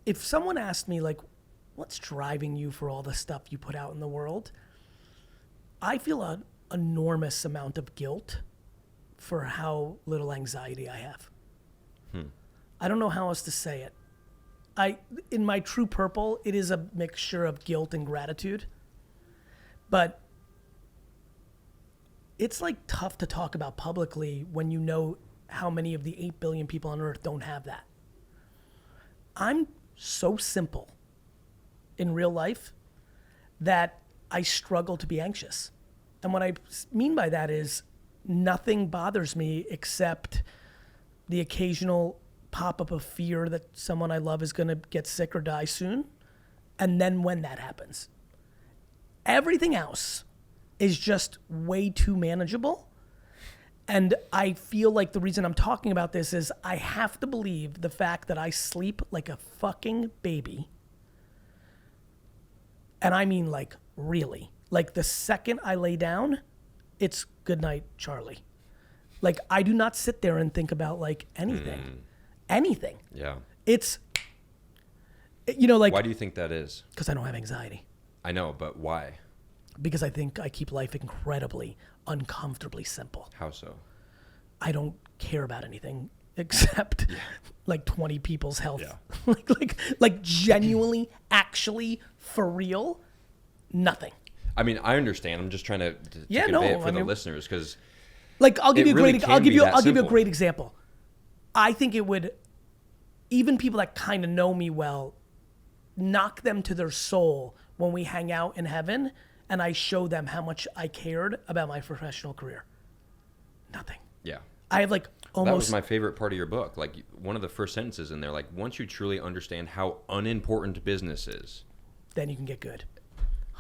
if someone asked me, like, what's driving you for all the stuff you put out in the world? I feel an enormous amount of guilt for how little anxiety I have. I don't know how else to say it. In my true purple, it is a mixture of guilt and gratitude. But it's like tough to talk about publicly when you know how many of the 8 billion people on earth don't have that. I'm so simple in real life that I struggle to be anxious. And what I mean by that is nothing bothers me except the occasional pop-up of fear that someone I love is going to get sick or die soon. And then when that happens, everything else is just way too manageable. And I feel like the reason I'm talking about this is I have to believe the fact that I sleep like a fucking baby. And I mean, like, really. Like, the second I lay down, it's good night, Charlie. Like, I do not sit there and think about, like, anything. Anything. Yeah. It's, you know, like... Why do you think that is? Because I don't have anxiety. I know, but why? Because I think I keep life incredibly, uncomfortably simple. How so? I don't care about anything except like 20 people's health. Yeah. like genuinely, actually, for real, nothing. I mean, I understand. I'm just trying to convey it for the listeners because, like, I'll give you a great simple. example. I think it would, even people that kind of know me well, knock them to their soul when we hang out in heaven and I show them how much I cared about my professional career. Nothing. Yeah. I have like almost... That was my favorite part of your book. Like, one of the first sentences in there, like, once you truly understand how unimportant business is, then you can get good.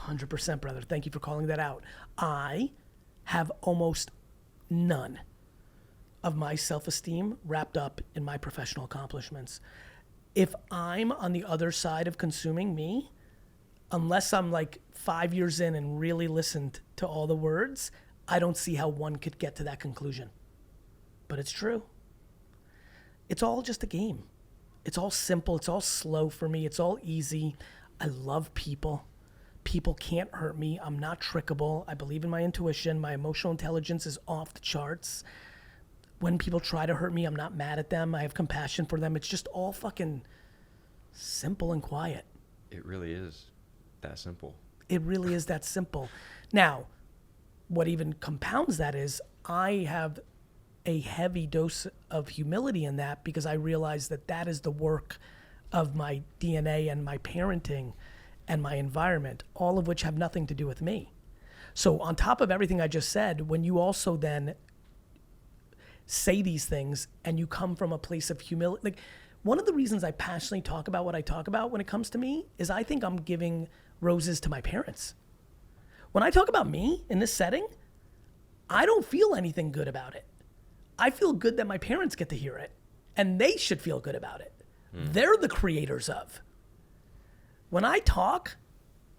100%, brother. Thank you for calling that out. I have almost none of my self-esteem wrapped up in my professional accomplishments. If I'm on the other side of consuming me, unless I'm like 5 years in and really listened to all the words, I don't see how one could get to that conclusion. But it's true. It's all just a game. It's all simple. It's all slow for me. It's all easy. I love people. People can't hurt me. I'm not trickable. I believe in my intuition. My emotional intelligence is off the charts. When people try to hurt me, I'm not mad at them. I have compassion for them. It's just all fucking simple and quiet. it really is that simple. It really is that simple. Now, what even compounds that is I have a heavy dose of humility in that because I realize that that is the work of my DNA and my parenting and my environment, all of which have nothing to do with me. So on top of everything I just said, when you also then say these things and you come from a place of humility, like one of the reasons I passionately talk about what I talk about when it comes to me is I think I'm giving roses to my parents. When I talk about me in this setting, I don't feel anything good about it. I feel good that my parents get to hear it, and they should feel good about it. They're the creators of. When I talk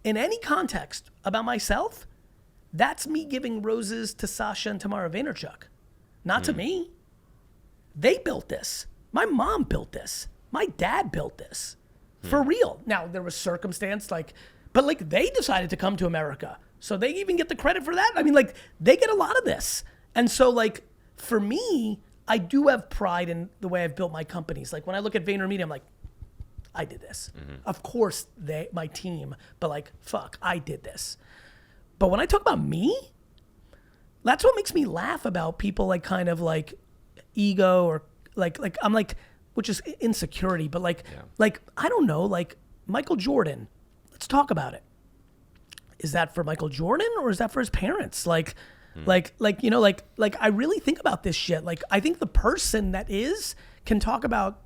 in any context about myself, that's me giving roses to Sasha and Tamara Vaynerchuk, not to me. They built this. My mom built this. My dad built this. For real. Now, there was circumstance but they decided to come to America. So they even get the credit for that. I mean, they get a lot of this. And so, for me, I do have pride in the way I've built my companies. Like, when I look at VaynerMedia, I'm like, I did this. Of course, my team, but fuck, I did this. But when I talk about me, that's what makes me laugh about people ego or I'm which is insecurity, but I don't know, Michael Jordan. Let's talk about it. Is that for Michael Jordan or is that for his parents? I really think about this shit. I think the person that can talk about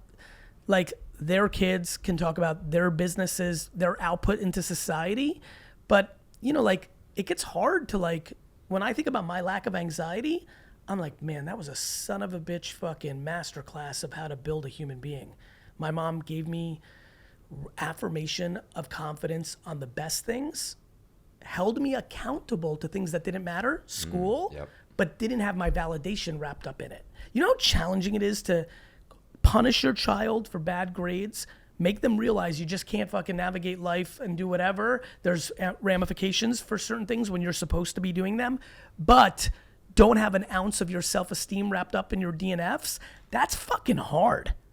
their kids, can talk about their businesses, their output into society. But, it gets hard to when I think about my lack of anxiety, I'm like, man, that was a son of a bitch fucking masterclass of how to build a human being. My mom gave me affirmation of confidence on the best things, held me accountable to things that didn't matter, school, but didn't have my validation wrapped up in it. You know how challenging it is to punish your child for bad grades Make them realize you just can't fucking navigate life and do whatever. There's ramifications for certain things when you're supposed to be doing them, but don't have an ounce of your self-esteem wrapped up in your DNFs. That's fucking hard.